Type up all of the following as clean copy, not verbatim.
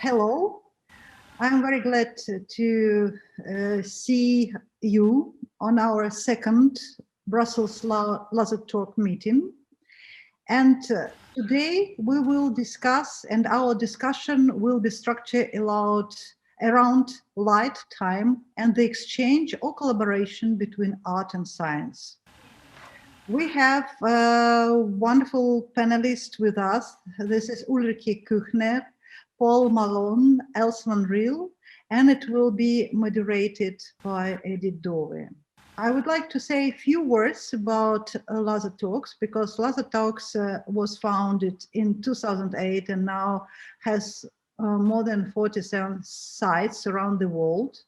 Hello, I'm very glad to see you on our second Brussels Laser Talk meeting. And today we will discuss, and our discussion will be structured around light, time, and the exchange or collaboration between art and science. We have wonderful panelists with us. This is Ulrike KUCHNER, Paul MALONE, RIEL, and it will be moderated by Edith Doove. I would like to say a few words about Laser Talks, because Laser Talks was founded in 2008 and now has more than 47 sites around the world.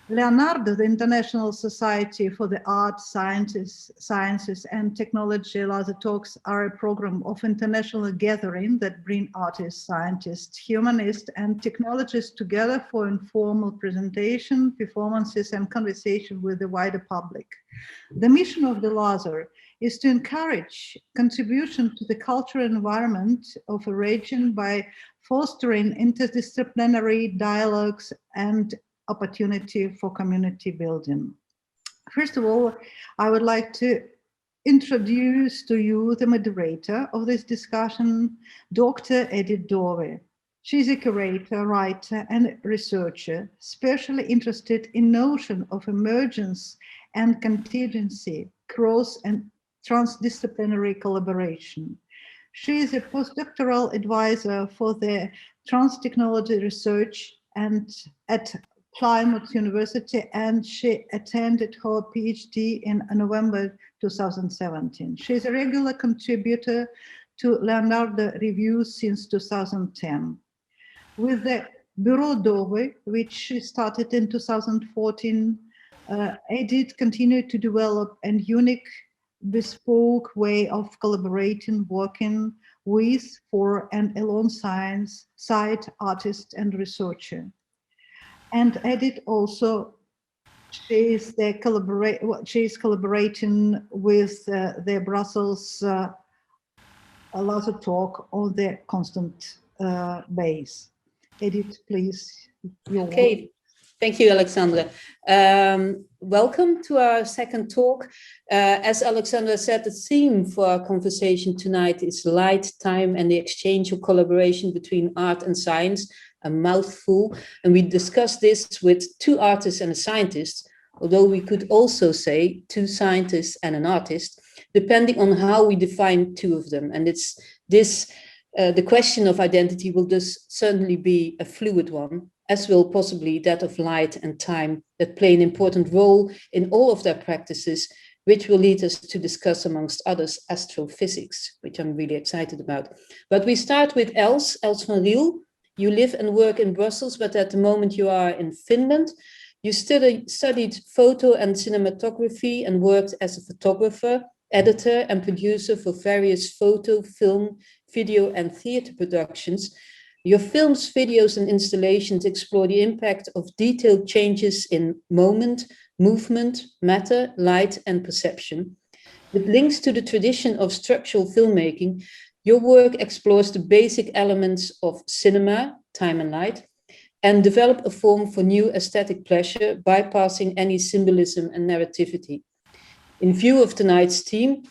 Leonardo, the International Society for the Arts, Sciences and Technology Laser Talks are a program of international gathering that bring artists, scientists, humanists and technologists together for informal presentation, performances and conversation with the wider public. The mission of the laser is to encourage contribution to the cultural environment of a region by fostering interdisciplinary dialogues and opportunity for community building. First of all, I would like to introduce to you the moderator of this discussion, Dr. Edith Doove. She's a curator, writer, and researcher, specially interested in notion of emergence and contingency, cross and transdisciplinary collaboration. She is a postdoctoral advisor for the trans-technology research and at Plymouth University, and she attended her PhD in November 2017. She is a regular contributor to Leonardo Reviews since 2010. With the Bureau Doove, which she started in 2014, Edith continued to develop a unique, bespoke way of collaborating, working with, for, and alongside artists and researchers. And Edith also, she is collaborating with the Brussels Laser Talk on the constant base. Edith, please. Okay, thank you, Alexandra. Welcome to our second talk. As Alexandra said, the theme for our conversation tonight is light, time, and the exchange or collaboration between art and science. A mouthful, and we discussed this with two artists and a scientist, although we could also say two scientists and an artist, depending on how we define two of them. And it's this, the question of identity will just certainly be a fluid one, as will possibly that of light and time that play an important role in all of their practices, which will lead us to discuss, amongst others, astrophysics, which I'm really excited about. But we start with Els van Riel. You live and work in Brussels, but at the moment you are in Finland. You studied photo and cinematography and worked as a photographer, editor and producer for various photo, film, video and theatre productions. Your films, videos and installations explore the impact of detailed changes in moment, movement, matter, light and perception. With links to the tradition of structural filmmaking, your work explores the basic elements of cinema, time and light, and develop a form for new aesthetic pleasure, bypassing any symbolism and narrativity. In view of tonight's theme,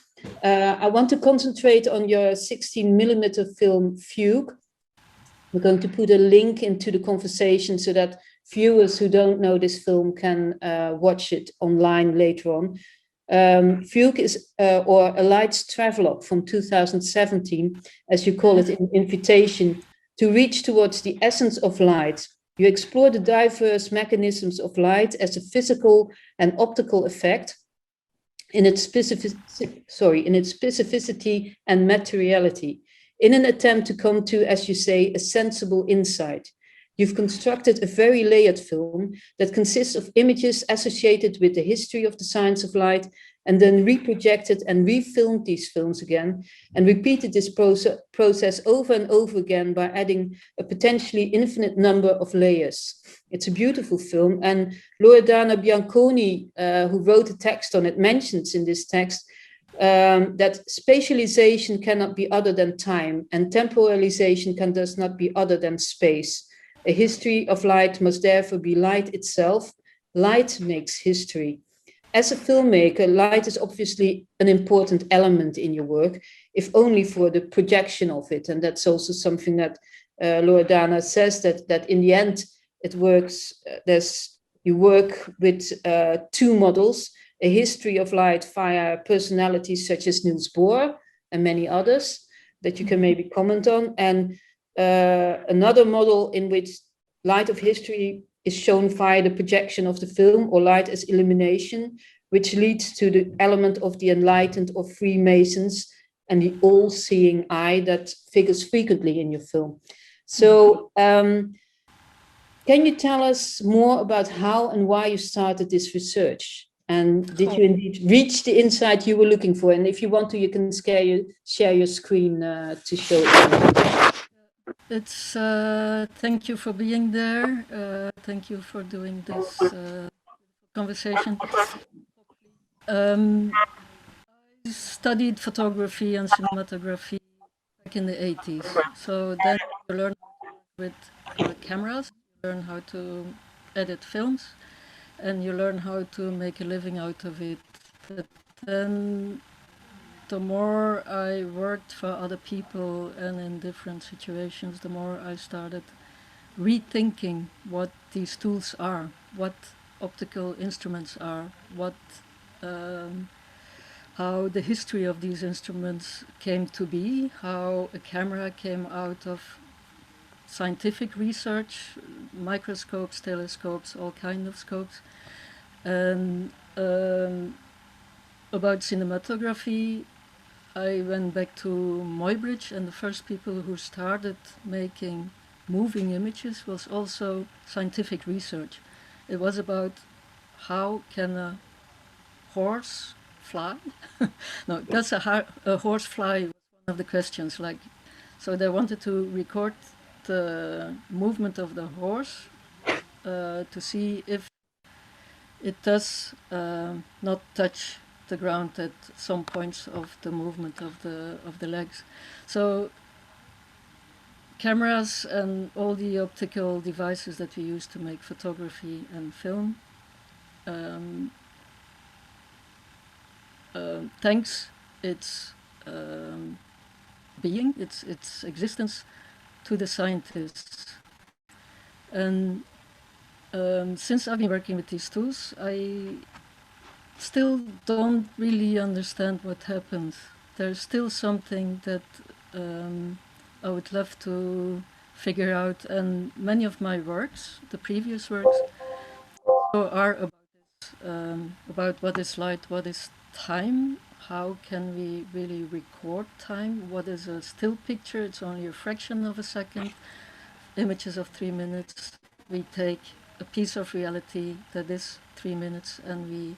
I want to concentrate on your 16mm film Fugue. We're going to put a link into the conversation so that viewers who don't know this film can watch it online later on. Fugue is, or a Light's Travelogue from 2017, as you call it, an invitation to reach towards the essence of light. You explore the diverse mechanisms of light as a physical and optical effect in its specificity and materiality, in an attempt to come to, as you say, a sensible insight. You've constructed a very layered film that consists of images associated with the history of the science of light, and then reprojected and refilmed these films again, and repeated this process over and over again by adding a potentially infinite number of layers. It's a beautiful film, and Loredana Bianconi, who wrote a text on it, mentions in this text that spatialization cannot be other than time, and temporalization can thus not be other than space. A history of light must therefore be light itself. Light makes history. As a filmmaker, light is obviously an important element in your work, if only for the projection of it. And that's also something that Loredana says, that in the end, it works. You work with two models, a history of light via personalities such as Niels Bohr and many others that you can maybe comment on, and another model in which light of history is shown via the projection of the film, or light as illumination, which leads to the element of the enlightened or Freemasons and the all-seeing eye that figures frequently in your film. So can you tell us more about how and why you started this research? And did you indeed reach the insight you were looking for? And if you want to, you can share your screen to show it. It's thank you for being there. Thank you for doing this conversation. I studied photography and cinematography back in the 80s. So then you learn with cameras, you learn how to edit films, and you learn how to make a living out of it. But then the more I worked for other people and in different situations, the more I started rethinking what these tools are, what optical instruments are, how the history of these instruments came to be, how a camera came out of scientific research, microscopes, telescopes, all kinds of scopes, and about cinematography. I went back to Muybridge, and the first people who started making moving images was also scientific research. It was about how can a horse fly? No, does a horse fly? Was one of the questions. So they wanted to record the movement of the horse to see if it does not touch the ground at some points of the movement of the legs. So cameras and all the optical devices that we use to make photography and film, thanks its being, its existence, to the scientists. And since I've been working with these tools, I still don't really understand what happens. There's still something that I would love to figure out, and many of my works, the previous works, are about this, about what is light, what is time, how can we really record time, what is a still picture, it's only a fraction of a second, images of 3 minutes, we take a piece of reality that is 3 minutes and we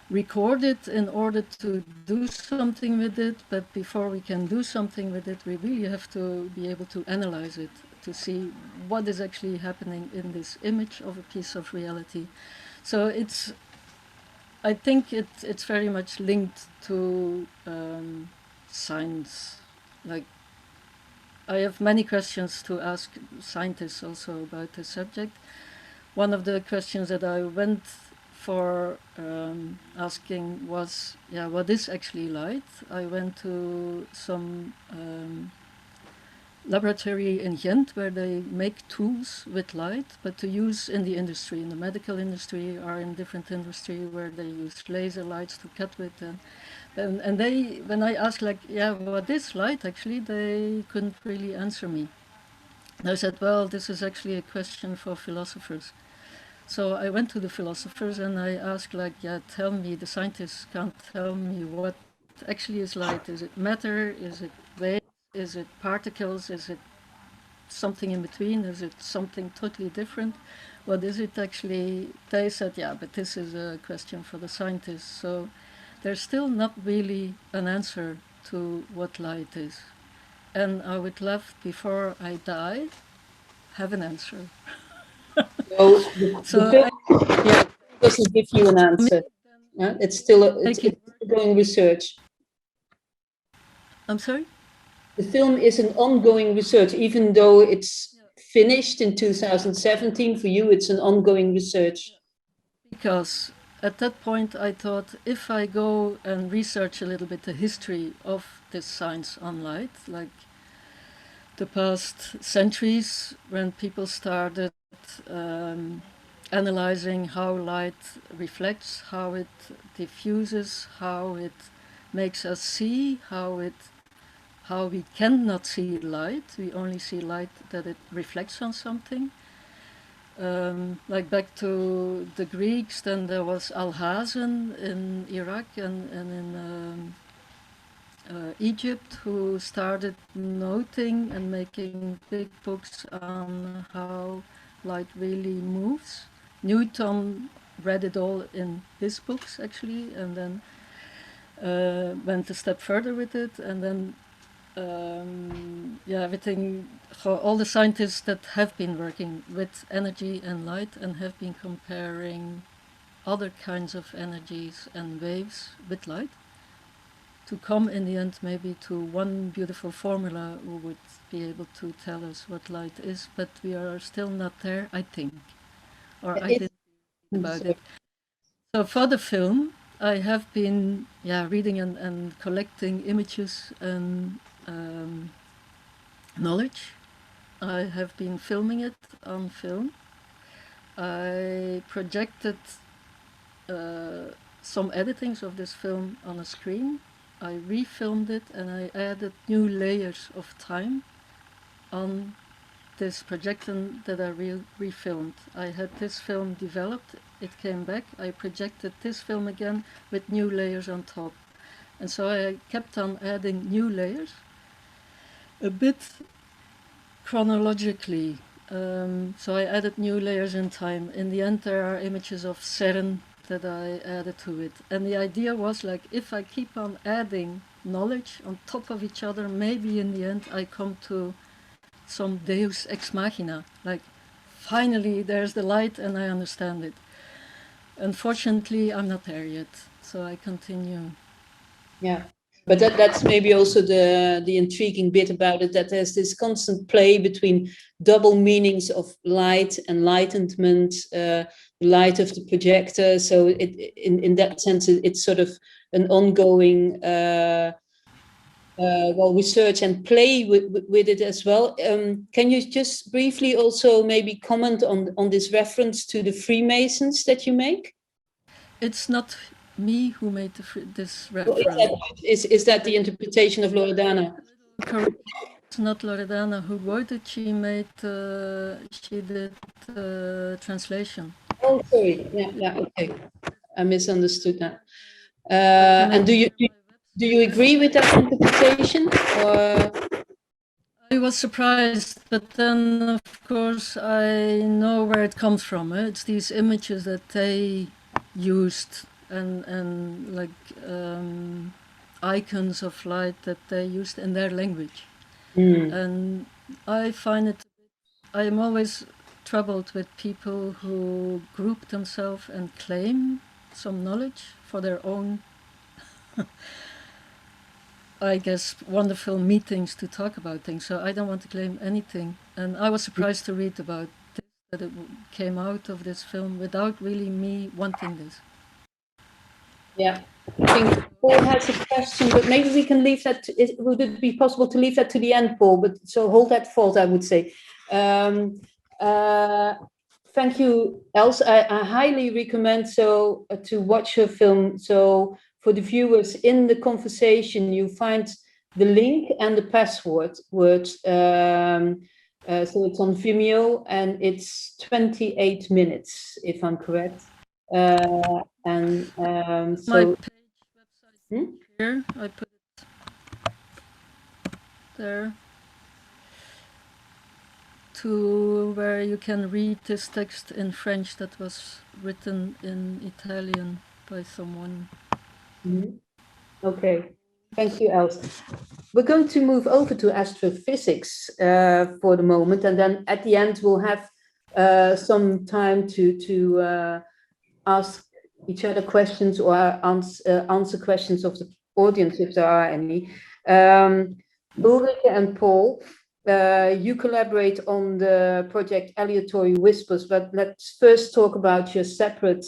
record it in order to do something with it, but before we can do something with it, we really have to be able to analyze it, to see what is actually happening in this image of a piece of reality. So I think it's very much linked to science. Like, I have many questions to ask scientists also about the subject. One of the questions that I went for asking was, what is actually light? I went to some laboratory in Ghent where they make tools with light, but to use in the industry, in the medical industry or in different industry where they use laser lights to cut with. And they, when I asked what is light actually, they couldn't really answer me. I said, well, this is actually a question for philosophers. So I went to the philosophers and I asked, tell me, the scientists can't tell me what actually is light. Is it matter? Is it waves? Is it particles? Is it something in between? Is it something totally different? What is it actually? They said, but this is a question for the scientists. So there's still not really an answer to what light is. And I would love, before I die, have an answer. It doesn't give you an answer. It's still ongoing research. I'm sorry? The film is an ongoing research, even though it's finished in 2017. For you, it's an ongoing research. Because at that point I thought, if I go and research a little bit the history of this science on light, like the past centuries, when people started analyzing how light reflects, how it diffuses, how it makes us see, how we cannot see light. We only see light that it reflects on something. Like back to the Greeks, then there was Alhazen in Iraq and in Egypt, who started noting and making big books on how light really moves. Newton read it all in his books, actually, and then went a step further with it, and then everything, all the scientists that have been working with energy and light and have been comparing other kinds of energies and waves with light, to come in the end maybe to one beautiful formula who would be able to tell us what light is, but we are still not there, I think. Or I didn't think about it. So for the film, I have been reading and collecting images and knowledge. I have been filming it on film. I projected some editings of this film on a screen. I refilmed it and I added new layers of time on this projection that I refilmed. I had this film developed, it came back, I projected this film again with new layers on top. And so I kept on adding new layers, a bit chronologically. So I added new layers in time. In the end, there are images of CERN that I added to it. And the idea was, like, if I keep on adding knowledge on top of each other, maybe in the end I come to some deus ex machina, like finally there's the light and I understand it. Unfortunately, I'm not there yet, so I continue. Yeah, but that's maybe also the intriguing bit about it, that there's this constant play between double meanings of light, enlightenment, the light of the projector. So in that sense, it's sort of an ongoing research and play with it as well. Can you just briefly also maybe comment on this reference to the Freemasons that you make? It's not me who made this reference. Is that the interpretation of Loredana? It's not Loredana who wrote it. She did translation. Oh, sorry. Yeah. Okay, I misunderstood that. And do you agree with that interpretation? Or? I was surprised, but then of course I know where it comes from. It's these images that they used and like icons of light that they used in their language. And I find it, I'm always troubled with people who group themselves and claim some knowledge for their own I guess wonderful meetings to talk about things. So I don't want to claim anything. And I was surprised to read about this, that it came out of this film without really me wanting this. Yeah, I think Paul has a question, but maybe we can leave that. Would it be possible to leave that to the end, Paul? But so hold that thought, I would say. Thank you, Els. I highly recommend to watch your film. So for the viewers in the conversation, you find the link and the password. So it's on Vimeo and it's 28 minutes, if I'm correct. So my page website here, I put it there to where you can read this text in French that was written in Italian by someone. Okay, thank you, Els. We're going to move over to astrophysics for the moment, and then at the end we'll have some time to ask each other questions or answer questions of the audience if there are any. Ulrike and Paul, you collaborate on the project Alliatori Whispers, but let's first talk about your separate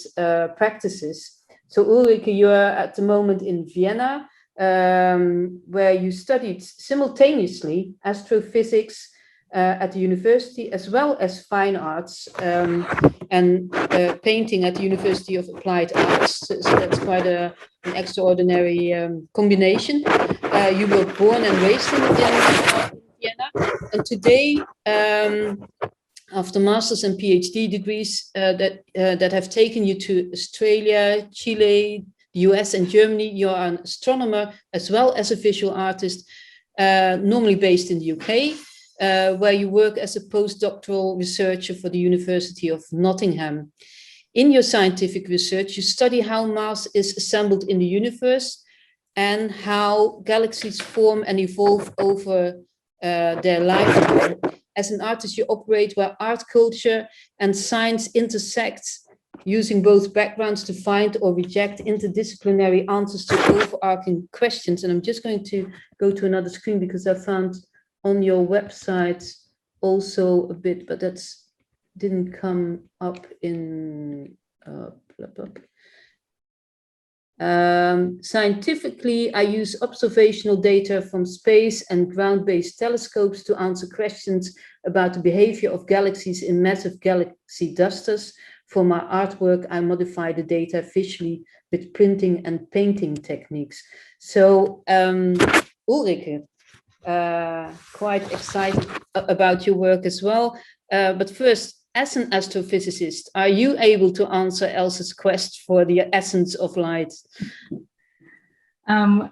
practices. So Ulrike, you are at the moment in Vienna, where you studied simultaneously astrophysics at the university, as well as fine arts and painting at the University of Applied Arts. So that's quite an extraordinary combination. You were born and raised in Vienna, and today, after Masters and Ph.D. degrees that have taken you to Australia, Chile, the US, and Germany, you are an astronomer as well as a visual artist, normally based in the UK, where you work as a post-doctoral researcher for the University of Nottingham. In your scientific research, you study how mass is assembled in the universe and how galaxies form and evolve over their lifetime. As an artist, you operate where art, culture, and science intersect, using both backgrounds to find or reject interdisciplinary answers to overarching questions. And I'm just going to go to another screen because I found on your website also a bit, but that's didn't come up in scientifically, I use observational data from space and ground-based telescopes to answer questions about the behavior of galaxies in massive galaxy clusters. For my artwork, I modify the data visually with printing and painting techniques. So, Ulrike, quite excited about your work as well. But first, as an astrophysicist, are you able to answer Elsa's quest for the essence of light? Thank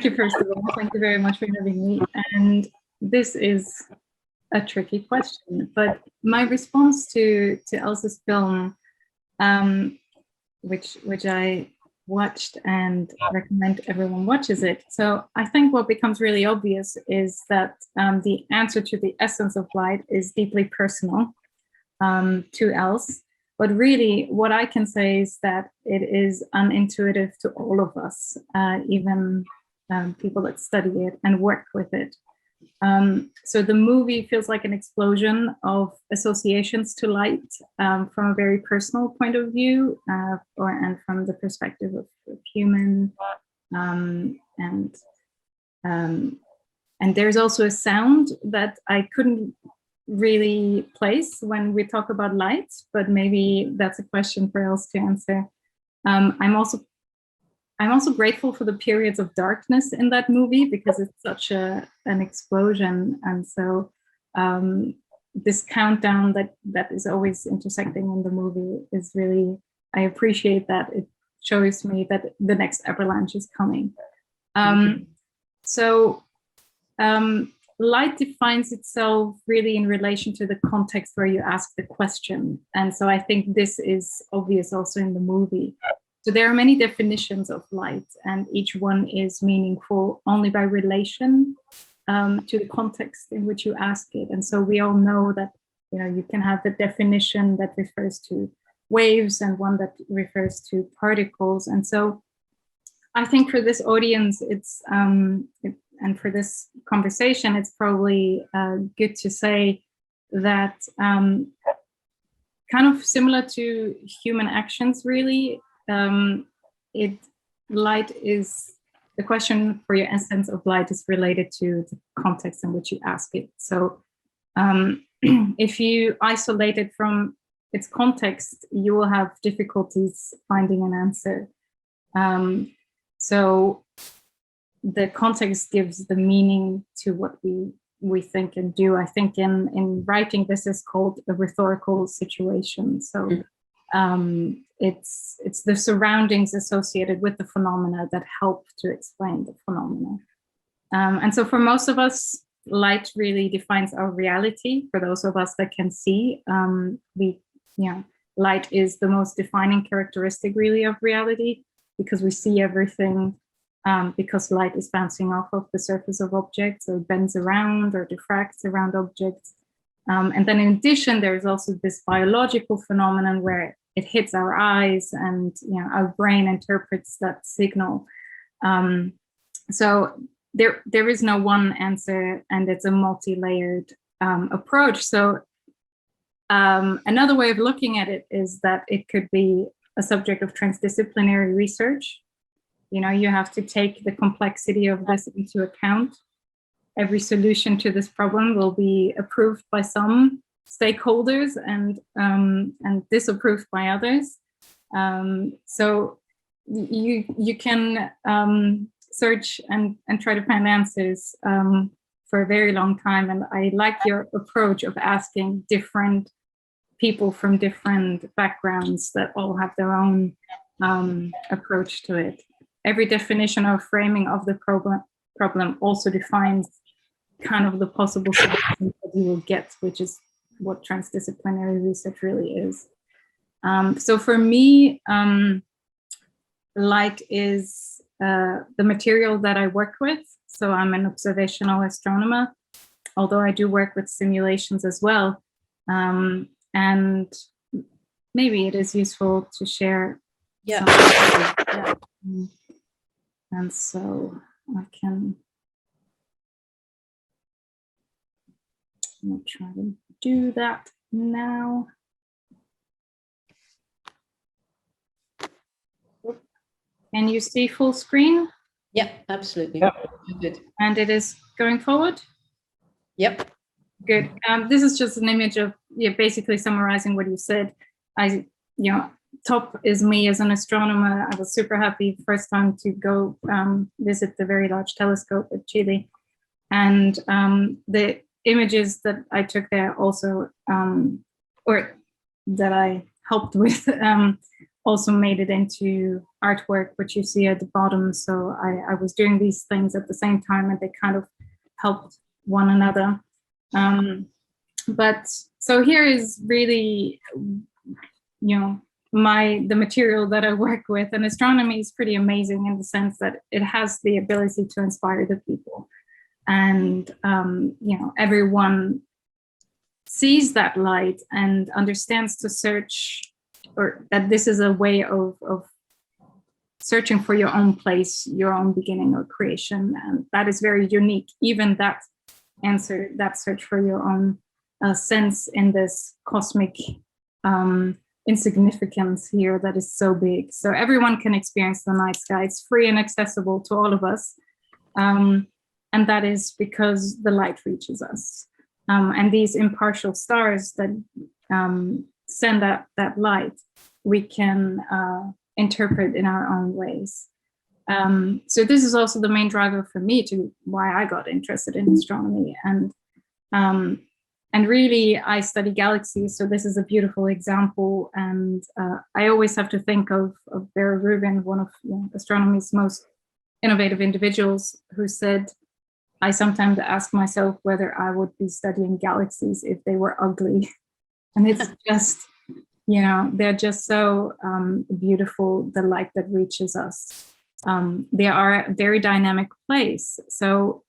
you, first of all. Thank you very much for having me. And this is a tricky question, but my response to Elsa's film, which I watched and recommend everyone watches it. So I think what becomes really obvious is that the answer to the essence of light is deeply personal to Els. But really what I can say is that it is unintuitive to all of us, even people that study it and work with it. So the movie feels like an explosion of associations to light from a very personal point of view, and from the perspective of human. And there's also a sound that I couldn't really place when we talk about light, but maybe that's a question for Els to answer. I'm also grateful for the periods of darkness in that movie because it's such an explosion. And so this countdown that is always intersecting in the movie is really, I appreciate that. It shows me that the next avalanche is coming. Light defines itself really in relation to the context where you ask the question. And so I think this is obvious also in the movie. So there are many definitions of light, and each one is meaningful only by relation to the context in which you ask it. And so we all know that, you know, you can have the definition that refers to waves and one that refers to particles. And so I think for this audience, and for this conversation, it's probably good to say that kind of similar to human actions, really, light is, the question for your essence of light is related to the context in which you ask it. So if you isolate it from its context, you will have difficulties finding an answer. So the context gives the meaning to what we think and do. I think in writing, this is called a rhetorical situation. So it's the surroundings associated with the phenomena that help to explain the phenomena. And so for most of us, light really defines our reality. For those of us that can see, light is the most defining characteristic really of reality, because we see everything, because light is bouncing off of the surface of objects, or bends around or diffracts around objects. And then in addition, there's also this biological phenomenon where it hits our eyes and, you know, our brain interprets that signal. So there is no one answer, and it's a multi-layered approach. So another way of looking at it is that it could be a subject of transdisciplinary research. You know, you have to take the complexity of this into account. Every solution to this problem will be approved by some stakeholders and disapproved by others. So you can search and try to find answers for a very long time. And I like your approach of asking different people from different backgrounds that all have their own approach to it. Every definition or framing of the problem also defines kind of the possible solutions that you will get, which is what transdisciplinary research really is. So for me, light is the material that I work with. So I'm an observational astronomer, although I do work with simulations as well. And maybe it is useful to share. Yeah. And so I can try to do that now. Can you see full screen? Yeah, absolutely. Yeah. Good. And it is going forward? Yep. Good. This is just an image of basically summarizing what you said. Top is me as an astronomer. I was super happy first time to go visit the Very Large Telescope at Chile. And the images that I took there also, or that I helped with, also made it into artwork, which you see at the bottom. So I was doing these things at the same time, and they kind of helped one another. But so here is really, the material that I work with. And astronomy is pretty amazing in the sense that it has the ability to inspire the people. And, everyone sees that light and understands to search, or that this is a way of searching for your own place, your own beginning or creation. And that is very unique. Even that answer, that search for your own sense in this cosmic insignificance here that is so big. So everyone can experience the night sky. It's free and accessible to all of us. And that is because the light reaches us. And these impartial stars that send out that light, we can interpret in our own ways. So this is also the main driver for me to why I got interested in astronomy. And really, I study galaxies, so this is a beautiful example. And I always have to think of Vera Rubin, one of astronomy's most innovative individuals, who said, I sometimes ask myself whether I would be studying galaxies if they were ugly. And it's just, they're just so beautiful, the light that reaches us. They are a very dynamic place. So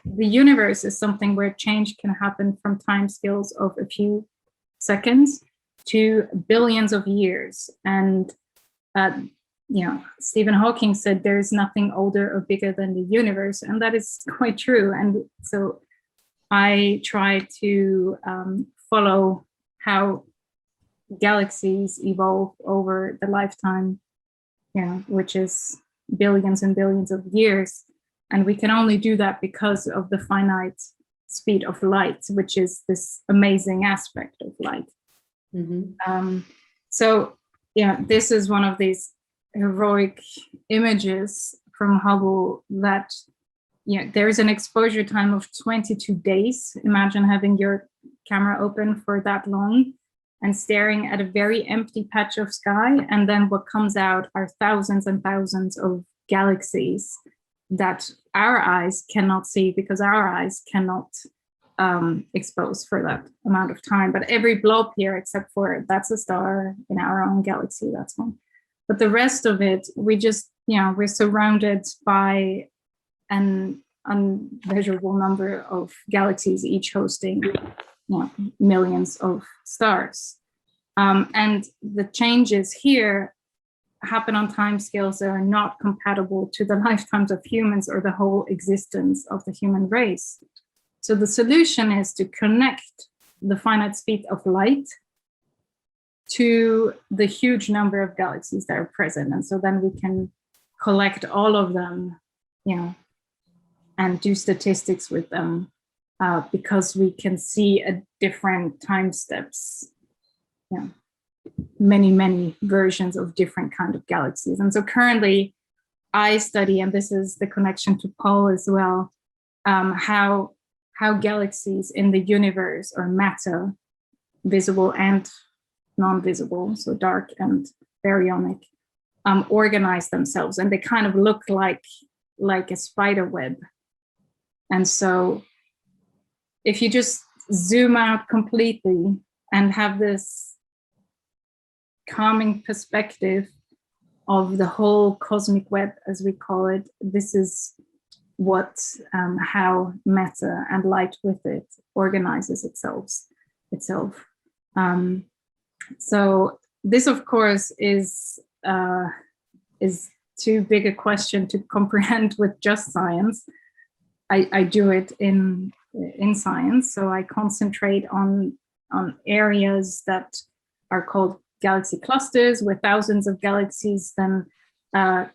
the universe is something where change can happen from time scales of a few seconds to billions of years. And, Stephen Hawking said there is nothing older or bigger than the universe. And that is quite true. And so I try to follow how galaxies evolve over the lifetime, which is billions and billions of years. And we can only do that because of the finite speed of light, which is this amazing aspect of light. Mm-hmm. This is one of these heroic images from Hubble that, there's an exposure time of 22 days. Imagine having your camera open for that long and staring at a very empty patch of sky. And then what comes out are thousands and thousands of galaxies that our eyes cannot see because our eyes cannot expose for that amount of time. But every blob here, except for that's a star in our own galaxy, that's one. But the rest of it, we just, we're surrounded by an unmeasurable number of galaxies, each hosting millions of stars. And the changes here happen on timescales that are not compatible to the lifetimes of humans or the whole existence of the human race. So the solution is to connect the finite speed of light to the huge number of galaxies that are present. And so then we can collect all of them, you know, and do statistics with them, because we can see at different time steps, you know, many versions of different kind of galaxies. And so currently I study, and this is the connection to Paul as well, how galaxies in the universe or matter, visible and non-visible, so dark and baryonic, organize themselves, and they kind of look like a spider web. And so if you just zoom out completely and have this calming perspective of the whole cosmic web, as we call it, this is what how matter and light with it organizes itself. So this, of course, is too big a question to comprehend with just science. I do it in science, so I concentrate on areas that are called galaxy clusters, where thousands of galaxies then are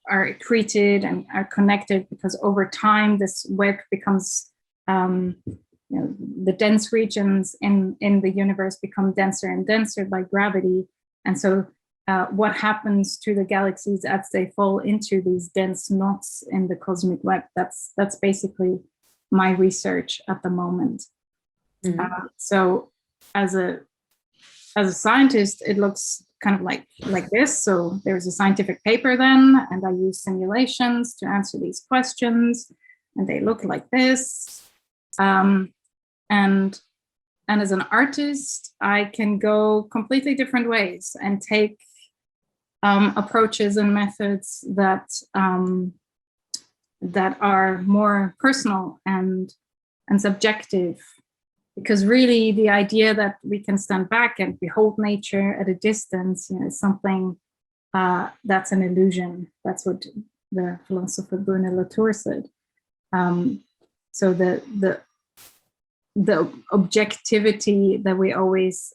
accreted and are connected, because over time this web becomes, you know, the dense regions in the universe become denser and denser by gravity. And so what happens to the galaxies as they fall into these dense knots in the cosmic web, that's basically my research at the moment. Mm-hmm. So as a scientist, it looks kind of like this. So there's a scientific paper then, and I use simulations to answer these questions, and they look like this. And as an artist, I can go completely different ways and take approaches and methods that are more personal and subjective. Because really the idea that we can stand back and behold nature at a distance, you know, is something that's an illusion. That's what the philosopher Bruno Latour said. So the objectivity that we always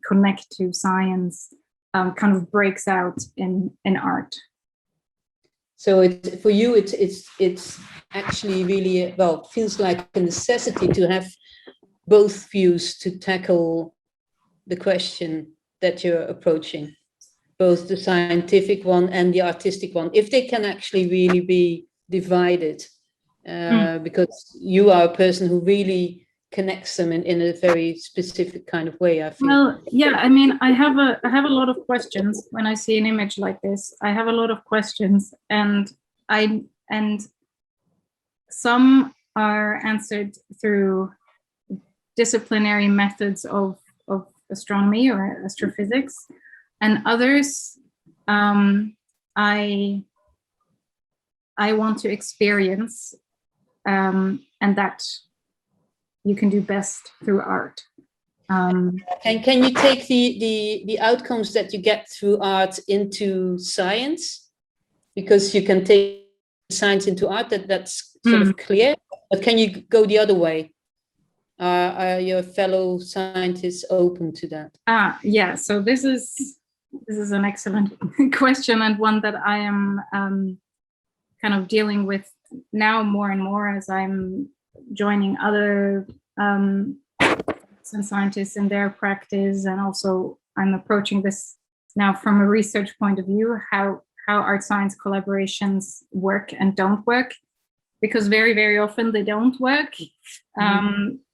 connect to science kind of breaks out in art. So for you, it's actually really, well, feels like a necessity to have both views to tackle the question that you're approaching, both the scientific one and the artistic one, if they can actually really be divided, because you are a person who really connects them in a very specific kind of way, I feel. Well, yeah, I mean, I have a lot of questions when I see an image like this. I have a lot of questions, and some are answered through disciplinary methods of astronomy or astrophysics, and others I want to experience, and that you can do best through art. And can you take the outcomes that you get through art into science? Because you can take science into art, that's sort of clear, but can you go the other way? Are your fellow scientists open to that? Yeah, so this is an excellent question, and one that I am kind of dealing with now more and more as I'm joining other scientists in their practice, and also I'm approaching this now from a research point of view, how art science collaborations work and don't work, because very, very often they don't work.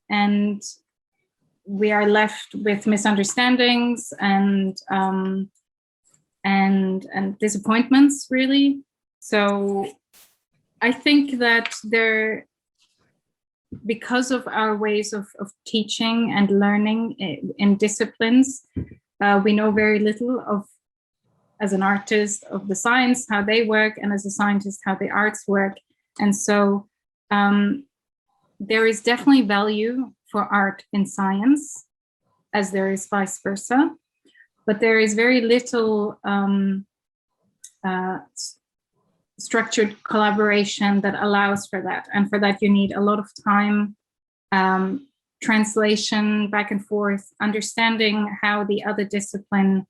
And we are left with misunderstandings and disappointments, really. So I think that because of our ways of teaching and learning in disciplines, we know very little of, as an artist, of the science, how they work, and as a scientist, how the arts work. And so there is definitely value for art in science, as there is vice versa, but there is very little structured collaboration that allows for that. And for that, you need a lot of time, translation back and forth, understanding how the other discipline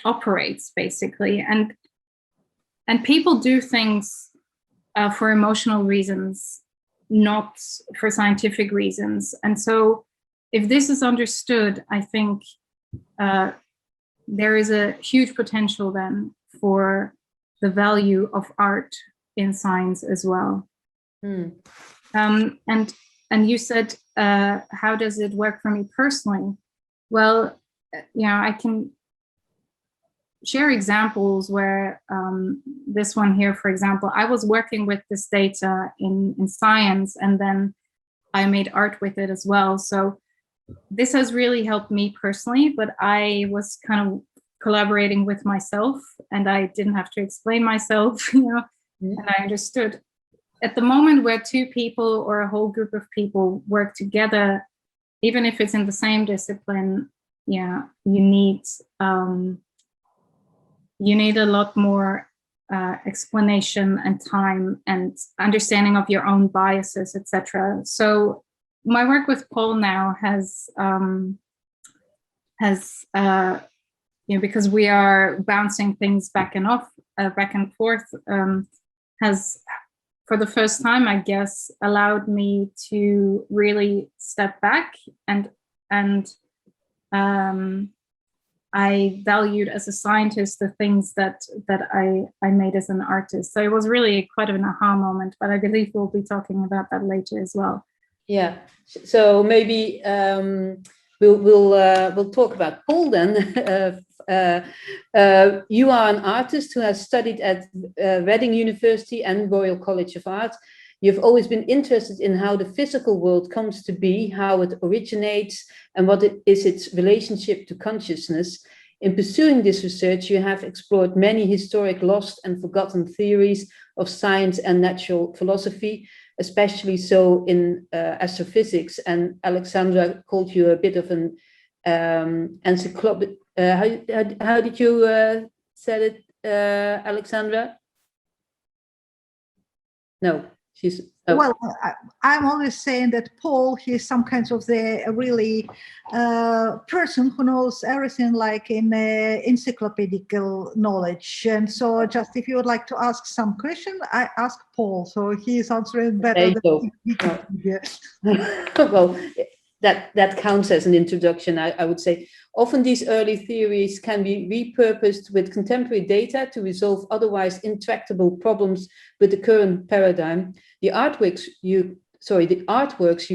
operates, basically. And people do things for emotional reasons, not for scientific reasons. And so if this is understood, I think there is a huge potential then for the value of art in science as well. And you said, how does it work for me personally? Well, you know, I can share examples where this one here, for example, I was working with this data in science, and then I made art with it as well. So this has really helped me personally, but I was kind of collaborating with myself, and I didn't have to explain myself, you know, and I understood. At the moment where two people or a whole group of people work together, even if it's in the same discipline, yeah, you need a lot more explanation and time and understanding of your own biases, etc. So my work with Paul now has you know, because we are bouncing things back and forth, has, for the first time, I guess, allowed me to really step back, and I valued as a scientist the things that I made as an artist. So it was really quite an aha moment, but I believe we'll be talking about that later as well. Yeah, so maybe we'll talk about Paul then. You are an artist who has studied at Reading University and Royal College of Art. You've always been interested in how the physical world comes to be, how it originates, and what is its relationship to consciousness. In pursuing this research, you have explored many historic lost and forgotten theories of science and natural philosophy, especially so in astrophysics. And Alexandra called you a bit of an encyclopedia. How did you say it, Alexandra? No. Oh. Well, I'm always saying that Paul, he's some kind of the really person who knows everything, like in encyclopedical knowledge. And so just if you would like to ask some question, I ask Paul. So he's answering better than me. Well, that counts as an introduction, I would say. Often these early theories can be repurposed with contemporary data to resolve otherwise intractable problems with the current paradigm. The artworks you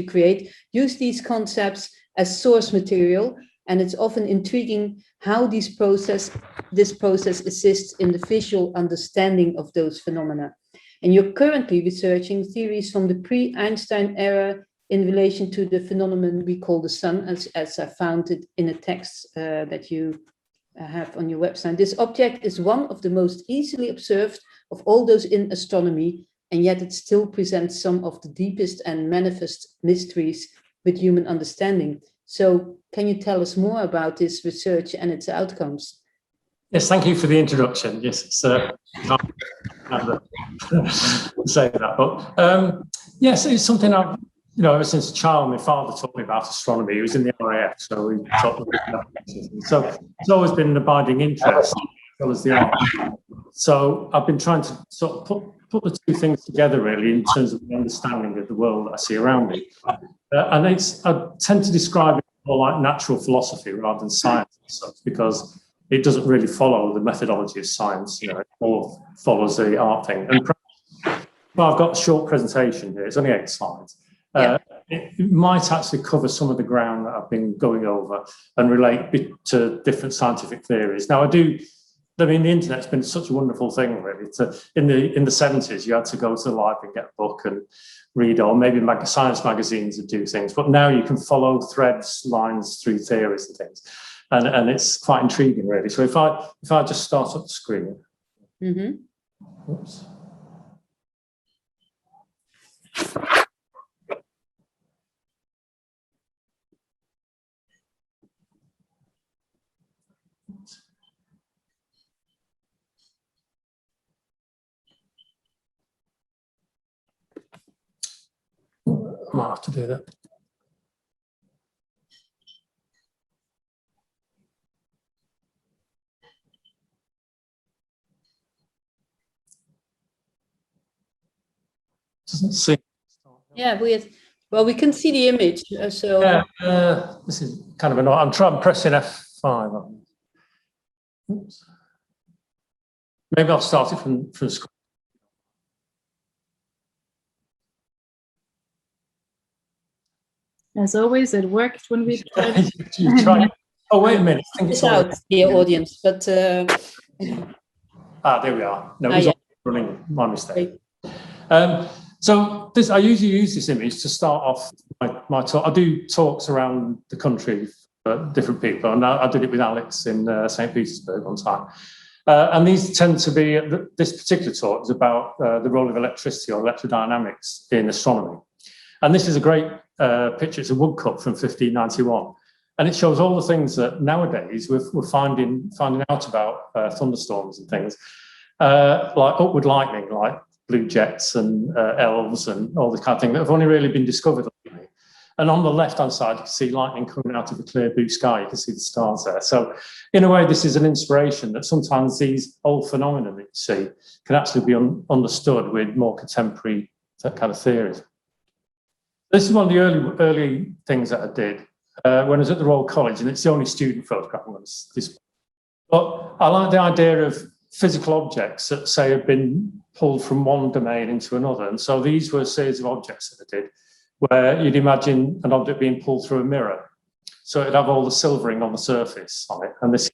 create use these concepts as source material, and it's often intriguing how this process assists in the visual understanding of those phenomena. And you're currently researching theories from the pre-Einstein era in relation to the phenomenon we call the sun, as I found it in a text that you have on your website. This object is one of the most easily observed of all those in astronomy, and yet it still presents some of the deepest and manifest mysteries with human understanding. So can you tell us more about this research and its outcomes? Yes, thank you for the introduction. Yes, it's say that, but yes, it's something I've, you know, ever since a child, my father taught me about astronomy. He was in the RIEL, so we taught me about that. So it's always been an abiding interest, as well as the art. So I've been trying to sort of put the two things together, really, in terms of the understanding of the world that I see around me. And I tend to describe it more like natural philosophy rather than science, because it doesn't really follow the methodology of science. You know, it more follows the art thing. And well, I've got a short presentation here. It's only 8 slides. It might actually cover some of the ground that I've been going over and relate to different scientific theories. Now, I mean, the internet's been such a wonderful thing, really. In the 70s, you had to go to the library and get a book and read, or maybe science magazines and do things. But now you can follow threads, lines through theories and things, and it's quite intriguing, really. So if I just start up the screen. Mm-hmm. Oops. might have to do that. Doesn't seem. Yeah, weird. Well, we can see the image, so. Yeah, this is kind of annoying. I'm pressing F5. Oops. Maybe I'll start it from scratch. As always, it worked when we tried. You try. Oh, wait a minute. I think It's out, the audience, but. There we are. No, it was running. My mistake. So I usually use this image to start off my talk. I do talks around the country for different people, and I did it with Alex in St. Petersburg one time. And these tend to be, this particular talk is about the role of electricity or electrodynamics in astronomy. And this is a great picture. It's a woodcut from 1591. And it shows all the things that nowadays we're finding out about thunderstorms and things, like upward lightning, like blue jets and elves and all this kind of thing that have only really been discovered lately. And on the left-hand side, you can see lightning coming out of a clear blue sky. You can see the stars there. So in a way, this is an inspiration that sometimes these old phenomena that you see can actually be understood with more contemporary kind of theories. This is one of the early things that I did when I was at the Royal College, and it's the only student photograph on this. But I like the idea of physical objects that, say, have been pulled from one domain into another. And so these were a series of objects that I did, where you'd imagine an object being pulled through a mirror. So it'd have all the silvering on the surface on it. And this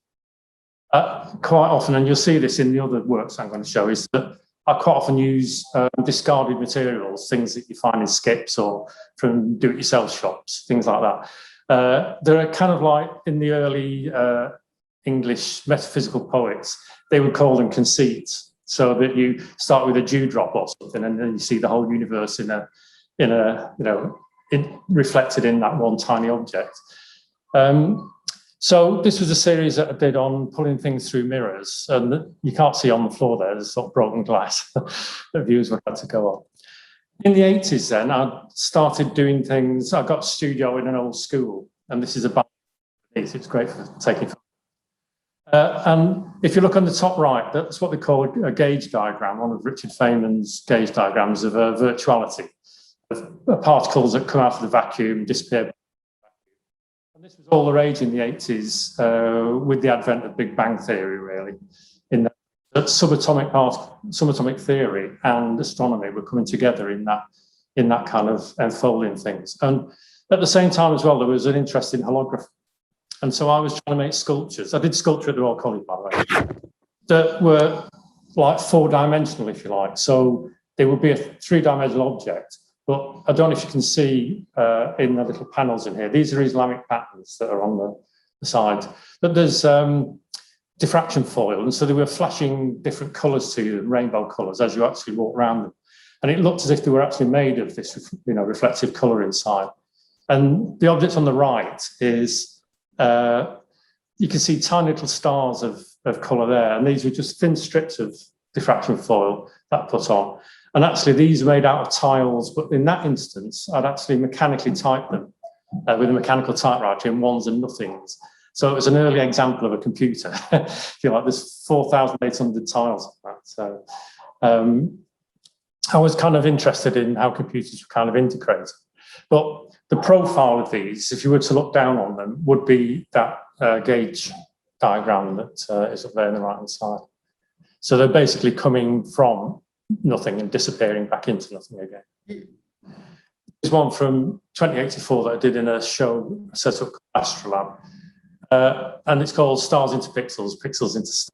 quite often, and you'll see this in the other works I'm going to show, is that I quite often use discarded materials, things that you find in skips or from do-it-yourself shops, things like that. They're kind of like in the early English metaphysical poets, they would call them conceits. So that you start with a dewdrop or something, and then you see the whole universe reflected in that one tiny object. So this was a series that I did on pulling things through mirrors, and you can't see on the floor there, there's sort of broken glass that viewers would have to go on. In the 80s then, I started doing things. I got a studio in an old school, and this is a it's great for taking photos. And if you look on the top right, that's what they call a gauge diagram, one of Richard Feynman's gauge diagrams of virtuality, of particles that come out of the vacuum, disappear. And this was all the rage in the 80s with the advent of Big Bang theory, really, in that subatomic theory and astronomy were coming together in that kind of unfolding things. And at the same time as well, there was an interest in holography. And so I was trying to make sculptures. I did sculpture at the Royal College, by the way, that were like four-dimensional, if you like. So they would be a three-dimensional object. But I don't know if you can see in the little panels in here, these are Islamic patterns that are on the side. But there's diffraction foil, and so they were flashing different colours to you, rainbow colours, as you actually walk around them. And it looked as if they were actually made of this, reflective colour inside. And the object on the right is, you can see tiny little stars of colour there, and these were just thin strips of diffraction foil that I put on. And actually, these are made out of tiles, but in that instance, I'd actually mechanically type them with a mechanical typewriter in ones and nothings. So it was an early example of a computer. If you like, there's 4,800 tiles on that. So I was kind of interested in how computers were kind of integrated. But the profile of these, if you were to look down on them, would be that gauge diagram that is up there on the right-hand side. So they're basically coming from nothing and disappearing back into nothing again. There's one from 2084 that I did in a show set up called Astrolab, and it's called Stars into Pixels, Pixels into Stars.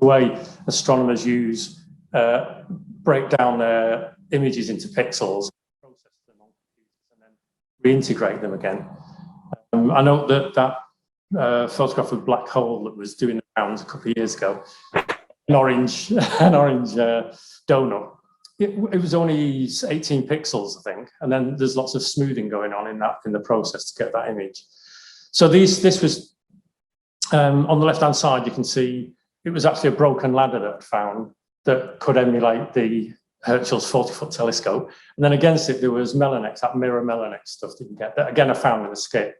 The way astronomers break down their images into pixels, process them on computers, and then reintegrate them again. I know that photograph of a black hole that was doing the rounds a couple of years ago, an orange donut. It was only 18 pixels, I think, and then there's lots of smoothing going on in the process to get that image. So this was on the left-hand side. You can see it was actually a broken ladder that I found that could emulate the Herschel's 40-foot telescope. And then against it, there was Melonex, that mirror Melonex stuff that you can get. That again, I found in the skip.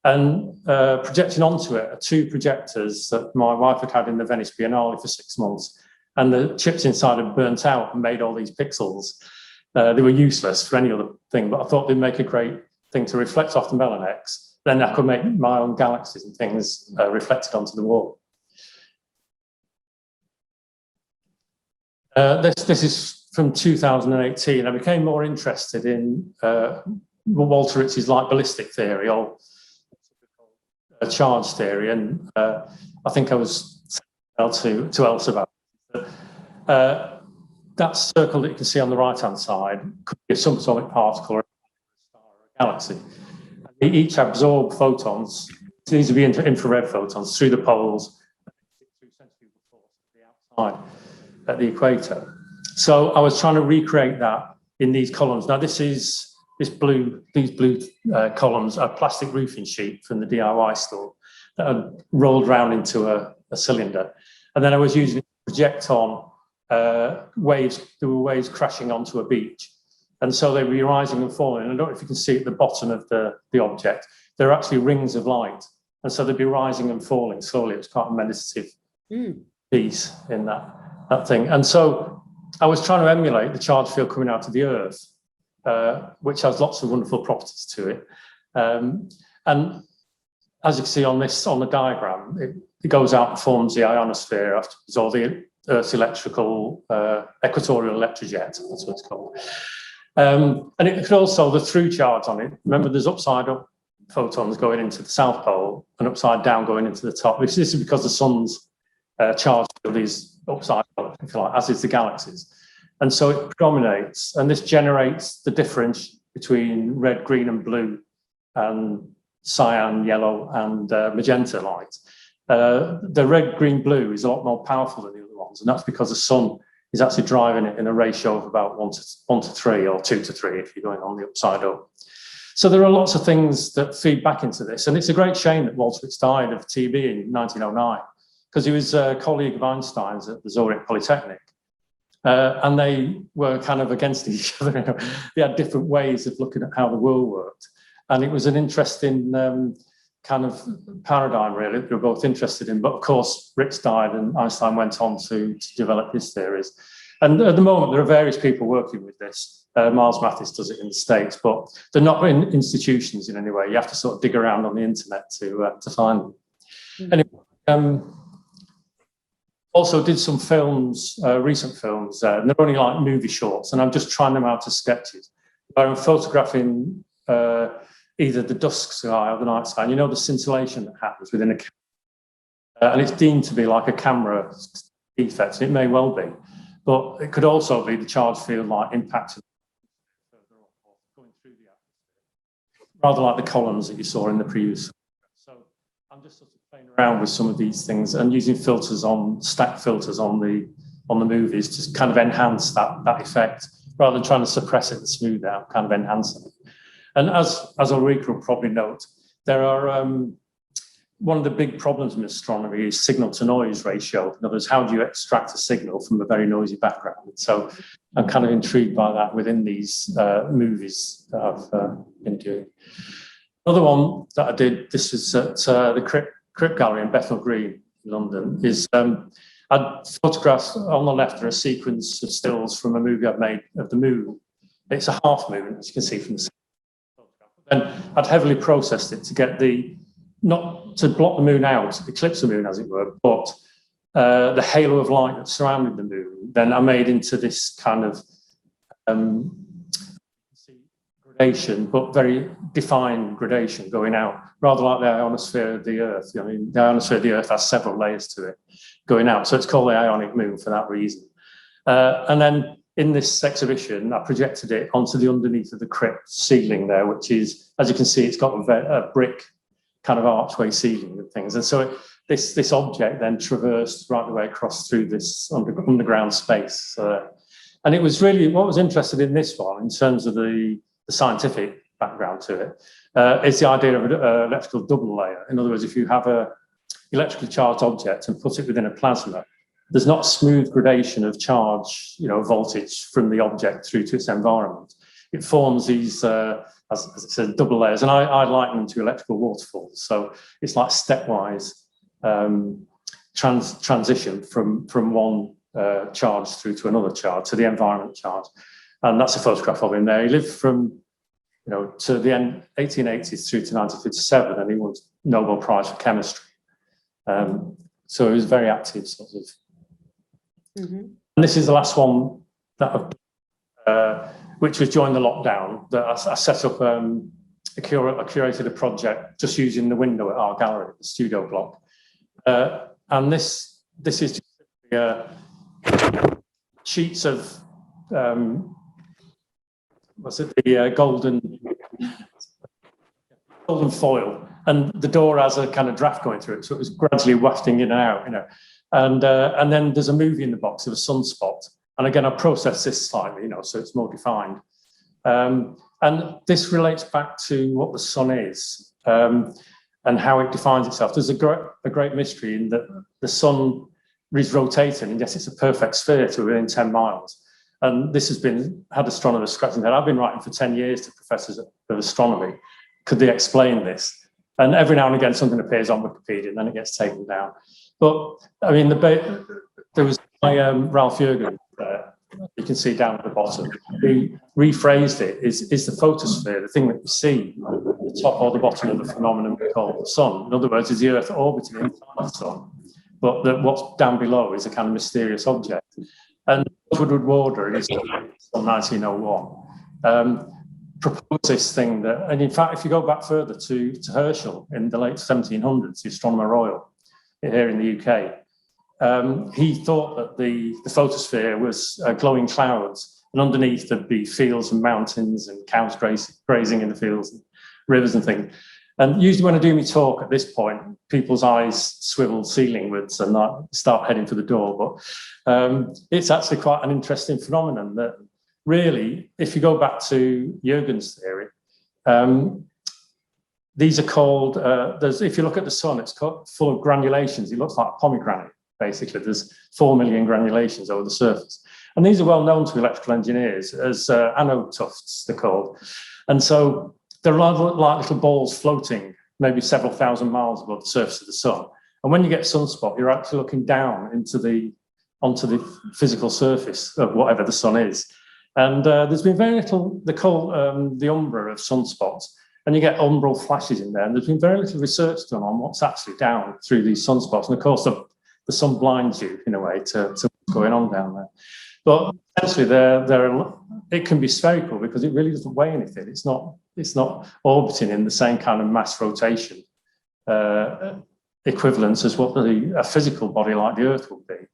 And projecting onto it are 2 projectors that my wife had had in the Venice Biennale for 6 months. And the chips inside had burnt out and made all these pixels. They were useless for any other thing, but I thought they'd make a great thing to reflect off the Melonex. Then I could make my own galaxies and things reflected onto the wall. This is from 2018. I became more interested in Walter Ritchie's light ballistic theory, or charge theory, and I think I was to Elsa about it. That circle that you can see on the right-hand side could be a subatomic particle or a star or a galaxy. They each absorb photons. These would be infrared photons through the poles, through centrifugal force at the outside at the equator. So I was trying to recreate that in these columns. Now these blue columns are plastic roofing sheet from the DIY store that are rolled round into a cylinder, and then I was using it to project on waves. There were waves crashing onto a beach, and so they would be rising and falling. And I don't know if you can see at the bottom of the object, there are actually rings of light, and so they'd be rising and falling slowly. It was quite a meditative piece in that thing. And so I was trying to emulate the charge field coming out of the Earth, which has lots of wonderful properties to it. And as you can see on the diagram, it goes out and forms the ionosphere afterwards, or the Earth's electrical equatorial electrojet, that's what it's called. And it could also, the through charge on it, remember there's upside up photons going into the South Pole and upside down going into the top. This is because the sun's charge field is upside up, if you like, as is the galaxies. And so it predominates, and this generates the difference between red, green, and blue, and cyan, yellow, and magenta light. The red, green, blue is a lot more powerful than the other ones, and that's because the sun is actually driving it in a ratio of about 1 to 3 or 2 to 3 if you're going on the upside up. So there are lots of things that feed back into this, and it's a great shame that Walter Ritchie died of TB in 1909, because he was a colleague of Einstein's at the Zurich Polytechnic. And they were kind of against each other. You know? They had different ways of looking at how the world worked. And it was an interesting kind of paradigm, really, that they were both interested in. But of course, Ritchie died and Einstein went on to develop his theories. And at the moment, there are various people working with this. Miles Mathis does it in the States, but they're not in institutions in any way. You have to sort of dig around on the internet to find them. Anyway, also did some films, recent films, and they're only like movie shorts, and I'm just trying them out as sketches. Where I'm photographing either the dusk sky or the night sky, and you know the scintillation that happens within a camera. And it's deemed to be like a camera defect, and it may well be, but it could also be the charge field like impact going through the atmosphere, rather like the columns that you saw in the previous. So I'm just sort of playing around with some of these things and using stack filters on the movies to kind of enhance that effect, rather than trying to suppress it and smooth out, kind of enhancing it. And as Ulrike will probably note, there are one of the big problems in astronomy is signal to noise ratio. In other words, how do you extract a signal from a very noisy background? So I'm kind of intrigued by that within these movies that I've been doing. Another one that I did, this is at the Crypt Gallery in Bethnal Green in London, is I photographed, on the left are a sequence of stills from a movie I've made of the moon. It's a half moon, as you can see from the photograph. Then I'd heavily processed it to get not to block the moon out, eclipse the moon as it were, but the halo of light that surrounded the moon, then I made into this kind of gradation, but very defined gradation going out, rather like the ionosphere of the Earth. I mean, the ionosphere of the Earth has several layers to it going out, so it's called the Ionic Moon for that reason. And then in this exhibition, I projected it onto the underneath of the crypt ceiling there, which is, as you can see, it's got a brick kind of archway ceiling and things. And so this object then traversed right the way across through this underground space. And it was really, what was interested in this one, in terms of the scientific background to it, is the idea of an electrical double layer. In other words, if you have a electrically charged object and put it within a plasma, there's not smooth gradation of charge, voltage from the object through to its environment. It forms these, as it said, double layers, and I liken them to electrical waterfalls. So it's like stepwise transition from one charge through to another charge, to the environment charge. And that's a photograph of him there. He lived from, to the end 1880s through to 1957, and he won Nobel Prize for chemistry. So he was very active, sort of. Mm-hmm. And this is the last one that which was during the lockdown, that I set up. I curated a project just using the window at our gallery, the studio block. And this is just sheets of the golden foil, and the door has a kind of draft going through it, so it was gradually wafting in and out, and then there's a movie in the box of a sunspot, and again I processed this slightly, so it's more defined, and this relates back to what the sun is, and how it defines itself. There's a great mystery in that the sun is rotating, and yes, it's a perfect sphere to within 10 miles. And this has had astronomers scratching their head. I've been writing for 10 years to professors of astronomy. Could they explain this? And every now and again, something appears on Wikipedia, and then it gets taken down. But I mean, there was Ralph Jürgens there. You can see down at the bottom. He rephrased it. Is the photosphere the thing that you see at the top or the bottom of the phenomenon we call the sun? In other words, is the Earth orbiting inside the sun? But what's down below is a kind of mysterious object. And Woodward Warder, in his 1901, proposed this thing that, and in fact, if you go back further to Herschel in the late 1700s, the Astronomer Royal here in the UK, he thought that the photosphere was glowing clouds, and underneath there'd be fields and mountains and cows grazing in the fields, and rivers and things. And usually when I do my talk at this point, people's eyes swivel ceilingwards and I start heading for the door. But it's actually quite an interesting phenomenon that really, if you go back to Jürgens' theory, these are called, if you look at the sun, it's full of granulations. It looks like a pomegranate, basically. There's 4 million granulations over the surface. And these are well known to electrical engineers as anode tufts, they're called. And so they're rather like little balls floating maybe several thousand miles above the surface of the sun. And when you get sunspot, you're actually looking down onto the physical surface of whatever the sun is. And there's been very little, they call the umbra of sunspots, and you get umbral flashes in there. And there's been very little research done on what's actually down through these sunspots. And of course, the sun blinds you in a way to what's going on down there. But essentially, it can be spherical because it really doesn't weigh anything. It's not orbiting in the same kind of mass rotation equivalence as what a physical body like the Earth would be.